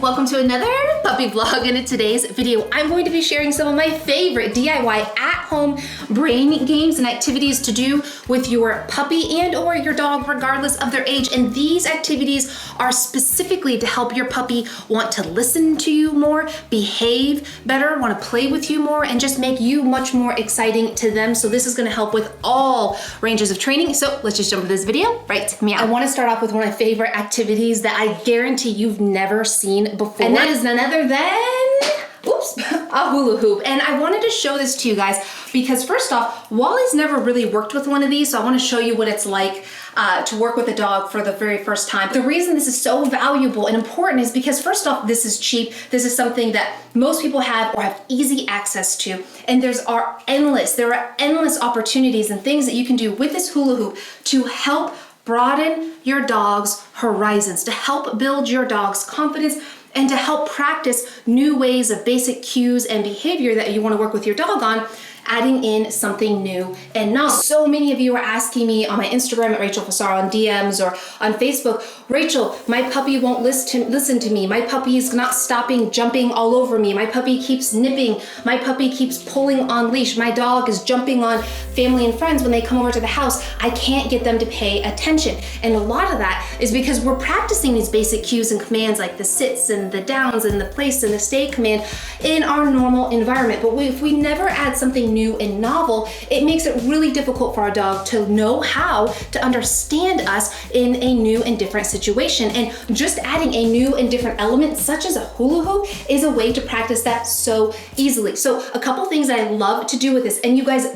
welcome to another puppy vlog. And in today's video, I'm going to be sharing some of my favorite DIY at-home brain games and activities to do with your puppy and or your dog, regardless of their age. And these activities are specifically to help your puppy want to listen to you more, behave better, want to play with you more, and just make you much more exciting to them. So this is going to help with all ranges of training. So let's just jump into this video right now. I want to start off with one of my favorite activities that I guarantee you've never seen before. And that is none other than, oops, a hula hoop. And I wanted to show this to you guys because first off, Wally's never really worked with one of these. So I want to show you what it's like to work with a dog for the very first time. The reason this is so valuable and important is because first off, this is cheap. This is something that most people have or have easy access to. And there are endless opportunities and things that you can do with this hula hoop to help broaden your dog's horizons, to help build your dog's confidence, and to help practice new ways of basic cues and behavior that you want to work with your dog on, adding in something new and novel. So many of you are asking me on my Instagram at RachelCaraFusaro on DMs or on Facebook, Rachel, my puppy won't listen to me. My puppy is not stopping jumping all over me. My puppy keeps nipping. My puppy keeps pulling on leash. My dog is jumping on family and friends when they come over to the house. I can't get them to pay attention. And a lot of that is because we're practicing these basic cues and commands like the sits and the downs and the place and the stay command in our normal environment. But if we never add something new and novel, it makes it really difficult for our dog to know how to understand us in a new and different situation. And just adding a new and different element such as a hula hoop is a way to practice that so easily. So a couple things that I love to do with this, and you guys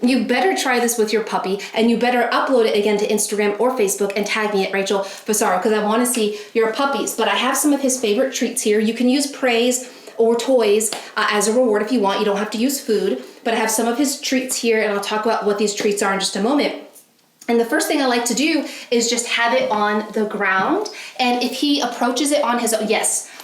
you better try this with your puppy, and you better upload it again to Instagram or Facebook and tag me at RachelFusaro because I want to see your puppies. But I have some of his favorite treats here. You can use praise or toys as a reward if you want. You don't have to use food, but I have some of his treats here, and I'll talk about what these treats are in just a moment. And the first thing I like to do is just have it on the ground, and if he approaches it on his own,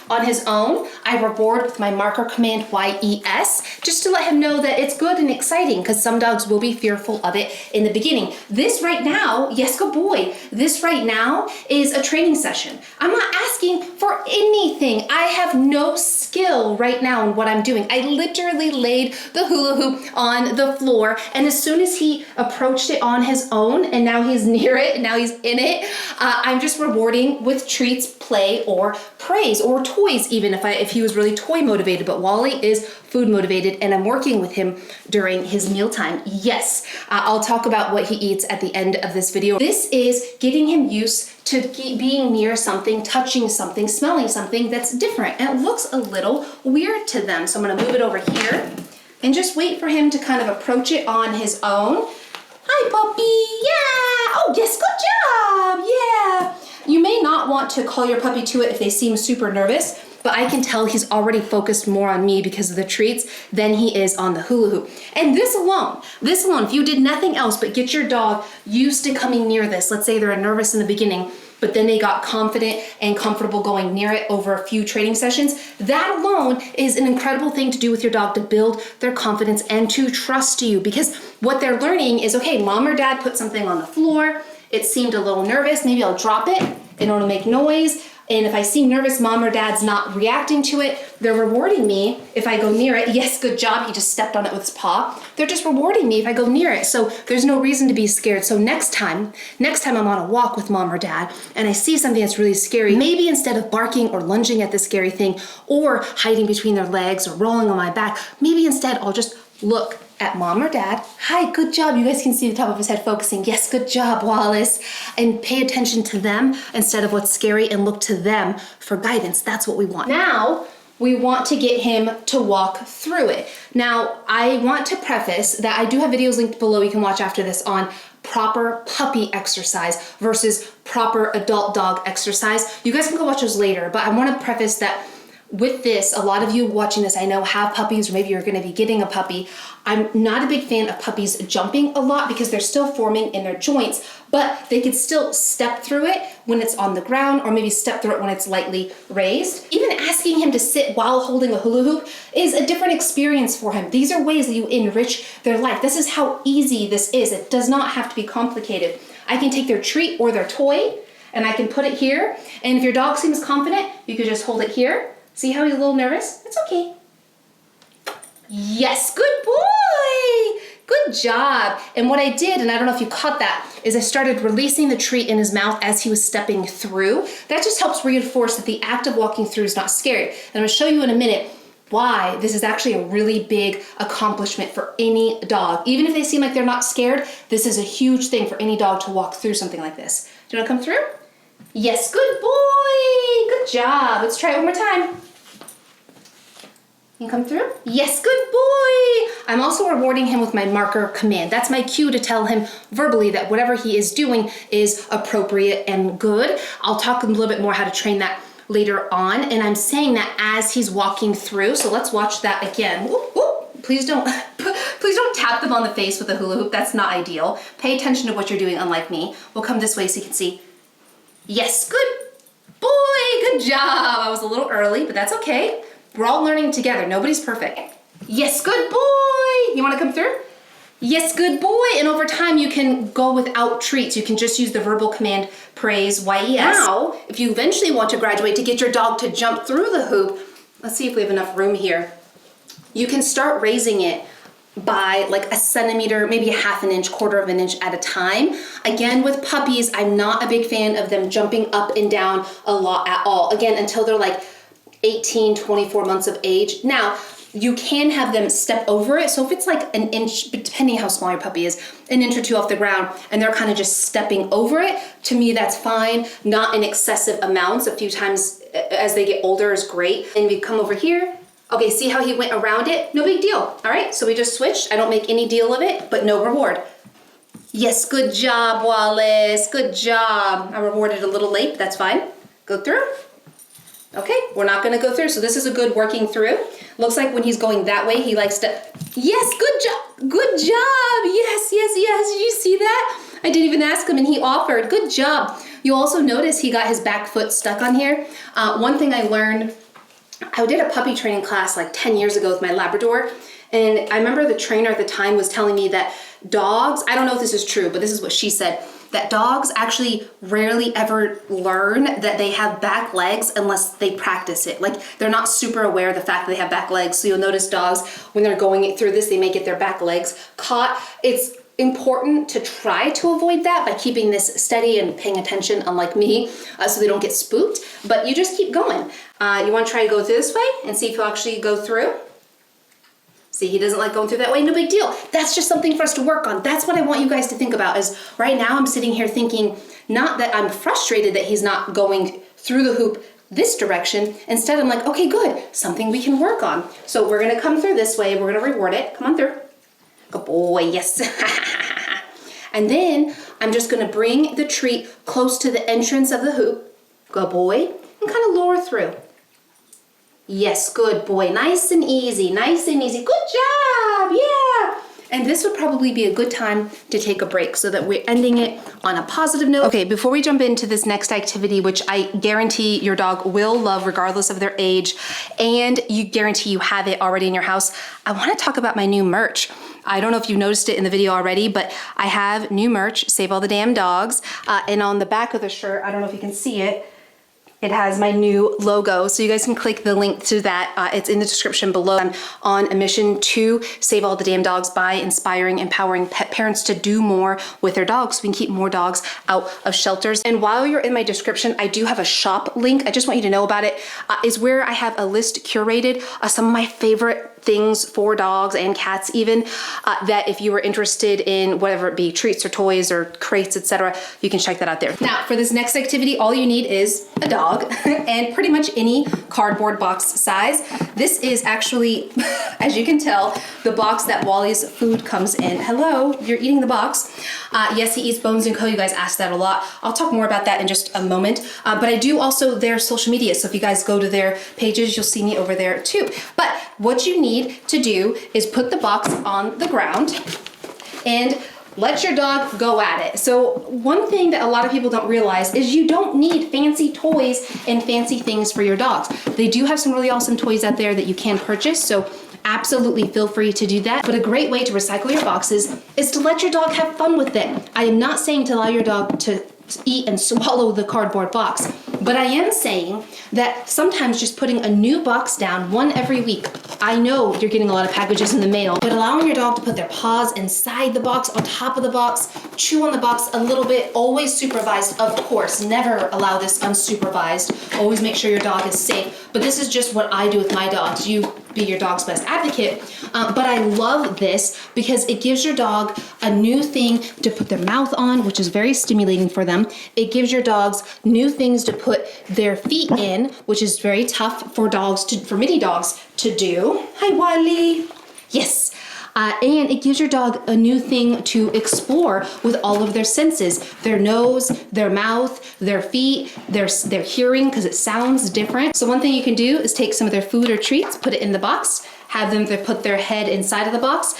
on his own, I reward with my marker command YES, just to let him know that it's good and exciting, because some dogs will be fearful of it in the beginning. This right now, yes, good boy, this right now is a training session. I'm not asking for anything. I have no skill right now in what I'm doing. I literally laid the hula hoop on the floor, and as soon as he approached it on his own, and now he's near it, and now he's in it, I'm just rewarding with treats, play, or praise, or toys even if he was really toy motivated. But Wally is food motivated, and I'm working with him during his mealtime. Yes, I'll talk about what he eats at the end of this video. This is getting him used to being near something, touching something, smelling something that's different, and it looks a little weird to them. So I'm gonna move it over here and just wait for him to kind of approach it on his own. Hi, puppy, yeah, oh yes, good job, yeah. You may not want to call your puppy to it if they seem super nervous, but I can tell he's already focused more on me because of the treats than he is on the hula hoop. And this alone, if you did nothing else but get your dog used to coming near this, let's say they're nervous in the beginning, but then they got confident and comfortable going near it over a few training sessions, that alone is an incredible thing to do with your dog to build their confidence and to trust you, because what they're learning is, okay, mom or dad put something on the floor, it seemed a little nervous, maybe I'll drop it in order to make noise. And if I seem nervous, mom or dad's not reacting to it, they're rewarding me if I go near it. Yes, good job, he just stepped on it with his paw. They're just rewarding me if I go near it. So there's no reason to be scared. So next time I'm on a walk with mom or dad and I see something that's really scary, maybe instead of barking or lunging at the scary thing or hiding between their legs or rolling on my back, maybe instead I'll just look at mom or dad. Hi, good job. You guys can see the top of his head focusing. Yes, good job, Wallace. And pay attention to them instead of what's scary and look to them for guidance. That's what we want. Now, we want to get him to walk through it. Now, I want to preface that I do have videos linked below you can watch after this on proper puppy exercise versus proper adult dog exercise. You guys can go watch those later, but I want to preface that with this, a lot of you watching this I know have puppies, or maybe you're going to be getting a puppy. I'm not a big fan of puppies jumping a lot because they're still forming in their joints, but they could still step through it when it's on the ground, or maybe step through it when it's lightly raised. Even asking him to sit while holding a hula hoop is a different experience for him. These are ways that you enrich their life. This is how easy this is. It does not have to be complicated. I can take their treat or their toy, And I can put it here. And if your dog seems confident, you could just hold it here. See how he's a little nervous? It's okay. Yes, good boy. Good job. And what I did, and I don't know if you caught that, is I started releasing the treat in his mouth as he was stepping through. That just helps reinforce that the act of walking through is not scary. And I'm gonna show you in a minute why this is actually a really big accomplishment for any dog. Even if they seem like they're not scared, this is a huge thing for any dog to walk through something like this. Do you wanna come through? Yes, good boy. Good job. Let's try it one more time. You come through? Yes, good boy. I'm also rewarding him with my marker command. That's my cue to tell him verbally that whatever he is doing is appropriate and good. I'll talk a little bit more how to train that later on, and I'm saying that as he's walking through. So let's watch that again. Whoop, whoop. Please don't tap them on the face with a hula hoop. That's not ideal. Pay attention to what you're doing, unlike me. We'll come this way so you can see. Yes, good boy. Good job. I was a little early, but that's okay. We're all learning together. Nobody's perfect. Yes, good boy. You want to come through? Yes, good boy. And over time, you can go without treats. You can just use the verbal command, praise, YES. Now, if you eventually want to graduate to get your dog to jump through the hoop, let's see if we have enough room here. You can start raising it by like a centimeter, maybe a half an inch, quarter of an inch at a time. Again, with puppies, I'm not a big fan of them jumping up and down a lot at all. Again, until they're like 18, 24 months of age. Now, you can have them step over it. So if it's like an inch, depending how small your puppy is, an inch or two off the ground, and they're kind of just stepping over it, to me, that's fine. Not in excessive amounts. A few times as they get older is great. And we come over here. Okay, see how he went around it? No big deal. All right, so we just switched. I don't make any deal of it, but no reward. Yes, good job, Wallace. Good job. I rewarded a little late, but that's fine. Go through. Okay, we're not gonna go through, so this is a good working through. Looks like when he's going that way, he likes to, yes, good job, good job, yes, yes, yes, did you see that? I didn't even ask him and he offered, good job. You also notice he got his back foot stuck on here. One thing I learned, I did a puppy training class like 10 years ago with my Labrador, and I remember the trainer at the time was telling me that dogs, I don't know if this is true, but this is what she said, that dogs actually rarely ever learn that they have back legs unless they practice it. Like they're not super aware of the fact that they have back legs. So you'll notice dogs, when they're going through this, they may get their back legs caught. It's important to try to avoid that by keeping this steady and paying attention, unlike me, so they don't get spooked. But you just keep going. You wanna try to go through this way and see if he'll actually go through? See, he doesn't like going through that way, no big deal. That's just something for us to work on. That's what I want you guys to think about is right now I'm sitting here thinking, not that I'm frustrated that he's not going through the hoop this direction. Instead, I'm like, okay, good, something we can work on. So we're gonna come through this way, we're gonna reward it. Come on through. Good boy, yes. And then I'm just gonna bring the treat close to the entrance of the hoop. Good boy, and kind of lower through. Yes, good boy. Nice and easy, nice and easy. Good job, yeah. And this would probably be a good time to take a break so that we're ending it on a positive note. Okay, before we jump into this next activity, which I guarantee your dog will love regardless of their age, and you guarantee you have it already in your house, I wanna talk about my new merch. I don't know if you've noticed it in the video already, but I have new merch, Save All the Damn Dogs, and on the back of the shirt, I don't know if you can see it, it has my new logo, so you guys can click the link to that. It's in the description below. I'm on a mission to save all the damn dogs by inspiring, empowering pet parents to do more with their dogs so we can keep more dogs out of shelters. And while you're in my description, I do have a shop link. I just want you to know about it. Is where I have a list curated, some of my favorite things for dogs and cats even, that if you were interested in whatever it be, treats or toys or crates, etc., you can check that out there. Now, for this next activity, all you need is a dog and pretty much any cardboard box size. This is actually, as you can tell, the box that Wally's food comes in. Hello, you're eating the box. Yes, he eats Bones & Co. You guys ask that a lot. I'll talk more about that in just a moment. But I do also their social media. So if you guys go to their pages, you'll see me over there too. But what you need to do is put the box on the ground and let your dog go at it. So one thing that a lot of people don't realize is you don't need fancy toys and fancy things for your dogs. They do have some really awesome toys out there that you can purchase, so absolutely feel free to do that. But a great way to recycle your boxes is to let your dog have fun with it. I am not saying to allow your dog to eat and swallow the cardboard box. But I am saying that sometimes just putting a new box down, one every week. I know you're getting a lot of packages in the mail, but allowing your dog to put their paws inside the box, on top of the box, chew on the box a little bit, always supervised, of course. Never allow this unsupervised. Always make sure your dog is safe. But this is just what I do with my dogs. You be your dog's best advocate. But I love this because it gives your dog a new thing to put their mouth on, which is very stimulating for them. It gives your dogs new things to put their feet in, which is very tough for many dogs to do. Hi, Wally. Yes. And it gives your dog a new thing to explore with all of their senses. Their nose, their mouth, their feet, their hearing, because it sounds different. So one thing you can do is take some of their food or treats, put it in the box, have them put their head inside of the box.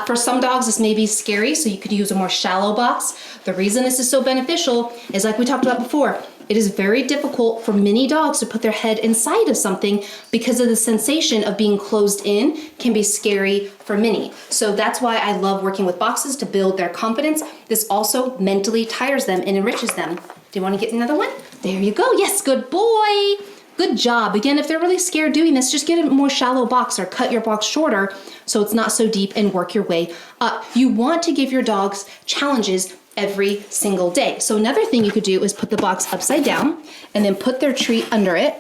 For some dogs, this may be scary, so you could use a more shallow box. The reason this is so beneficial is, like we talked about before, it is very difficult for many dogs to put their head inside of something because of the sensation of being closed in can be scary for many. So that's why I love working with boxes to build their confidence. This also mentally tires them and enriches them. Do you want to get another one? There you go. Yes, good boy. Good job. Again, if they're really scared doing this, just get a more shallow box or cut your box shorter so it's not so deep and work your way up. You want to give your dogs challenges every single day. So another thing you could do is put the box upside down and then put their treat under it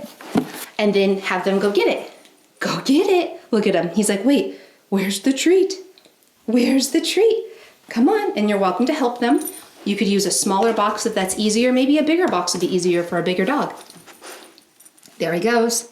and then have them go get it. Go get it. Look at him. He's like, wait, where's the treat? Where's the treat? Come on. And you're welcome to help them. You could use a smaller box if that's easier. Maybe a bigger box would be easier for a bigger dog. There he goes.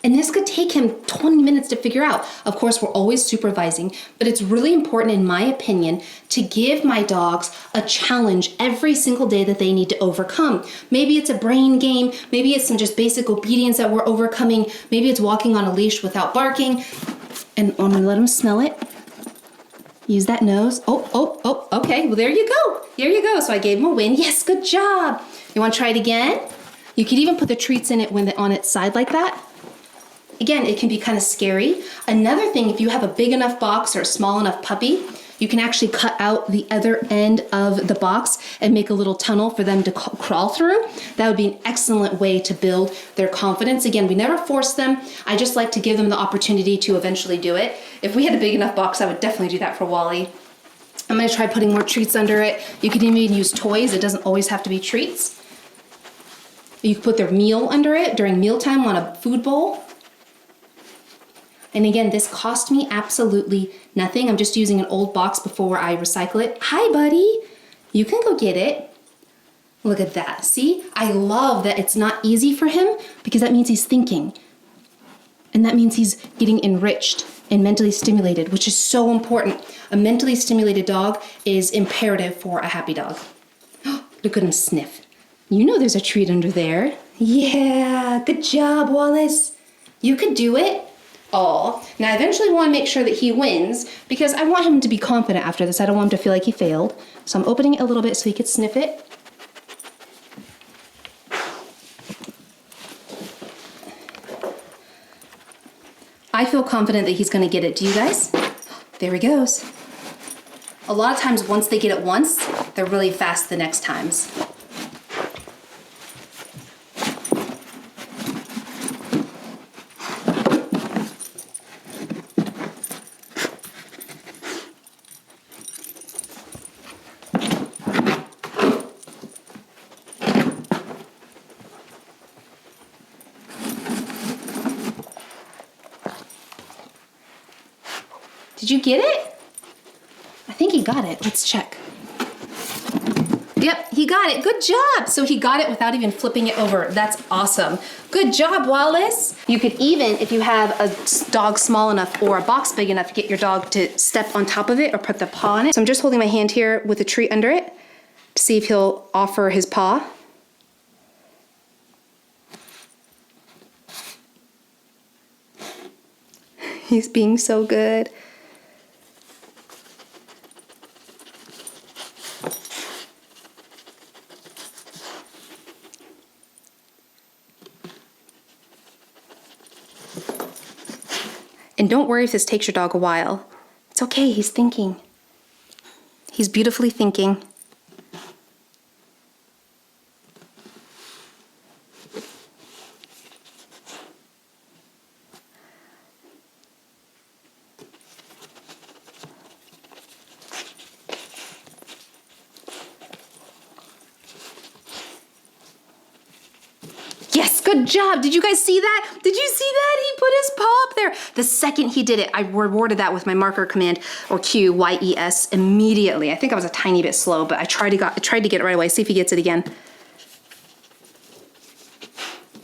And this could take him 20 minutes to figure out. Of course, we're always supervising, but it's really important, in my opinion, to give my dogs a challenge every single day that they need to overcome. Maybe it's a brain game. Maybe it's some just basic obedience that we're overcoming. Maybe it's walking on a leash without barking. And I'm gonna let him smell it. Use that nose. Oh, okay. Well, there you go. There you go. So I gave him a win. Yes, good job. You wanna try it again? You could even put the treats in it when they're on its side like that. Again, it can be kind of scary. Another thing, if you have a big enough box or a small enough puppy, you can actually cut out the other end of the box and make a little tunnel for them to crawl through. That would be an excellent way to build their confidence. Again, we never force them. I just like to give them the opportunity to eventually do it. If we had a big enough box, I would definitely do that for Wally. I'm gonna try putting more treats under it. You can even use toys. It doesn't always have to be treats. You can put their meal under it during mealtime on a food bowl. And again, this cost me absolutely nothing. I'm just using an old box before I recycle it. Hi, buddy. You can go get it. Look at that. See? I love that it's not easy for him because that means he's thinking. And that means he's getting enriched and mentally stimulated, which is so important. A mentally stimulated dog is imperative for a happy dog. Look at him sniff. You know there's a treat under there. Yeah, good job, Wallace. You could do it. Oh, now I eventually want to make sure that he wins because I want him to be confident after this. I don't want him to feel like he failed. So I'm opening it a little bit so he could sniff it. I feel confident that he's going to get it. Do you guys? There he goes. A lot of times once they get it once, they're really fast the next times. Did you get it? I think he got it. Let's check. Yep, he got it. Good job. So he got it without even flipping it over. That's awesome. Good job, Wallace. You could even, if you have a dog small enough or a box big enough, get your dog to step on top of it or put the paw on it. So I'm just holding my hand here with a treat under it to see if he'll offer his paw. He's being so good. And don't worry if this takes your dog a while. It's okay, he's thinking. He's beautifully thinking. good job. Did you guys see that? Did you see that? He put his paw up there. The second he did it, I rewarded that with my marker command, or Q, Y-E-S, immediately. I think I was a tiny bit slow, but I tried to get it right away. See if he gets it again.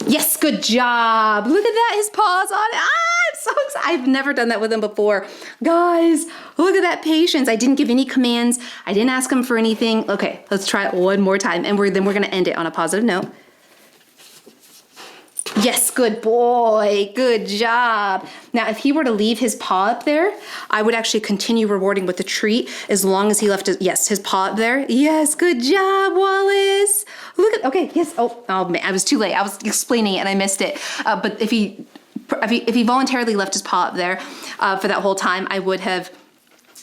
Yes, good job. Look at that, his paw's on it. I'm so excited. I've never done that with him before. Guys, look at that patience. I didn't give any commands. I didn't ask him for anything. Okay, let's try it one more time, and then we're gonna end it on a positive note. Yes, good boy, good job. Now, if he were to leave his paw up there, I would actually continue rewarding with the treat as long as he left his paw up there. Yes, good job, Wallace. Look at, okay, yes, oh man, I was too late. I was explaining it and I missed it. But if he voluntarily left his paw up there for that whole time, I would have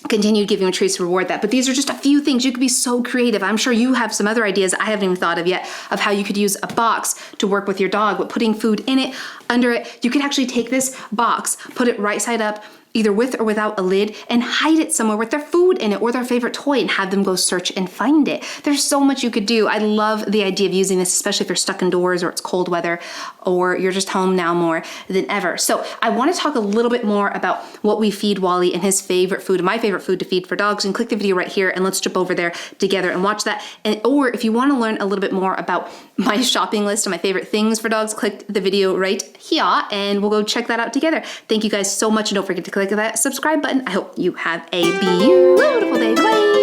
continue giving treats to reward that. But these are just a few things. You could be so creative. I'm sure you have some other ideas I haven't even thought of yet of how you could use a box to work with your dog, but putting food in it, under it. You could actually take this box, put it right side up, either with or without a lid, and hide it somewhere with their food in it or their favorite toy and have them go search and find it. There's so much you could do. I love the idea of using this, especially if you're stuck indoors or it's cold weather or you're just home now more than ever. So I want to talk a little bit more about what we feed Wally and his favorite food, my favorite food to feed for dogs, and click the video right here and let's jump over there together and watch that. Or if you want to learn a little bit more about my shopping list and my favorite things for dogs, click the video right here and we'll go check that out together. Thank you guys so much, and don't forget to click that subscribe button. I hope you have a beautiful day. Bye.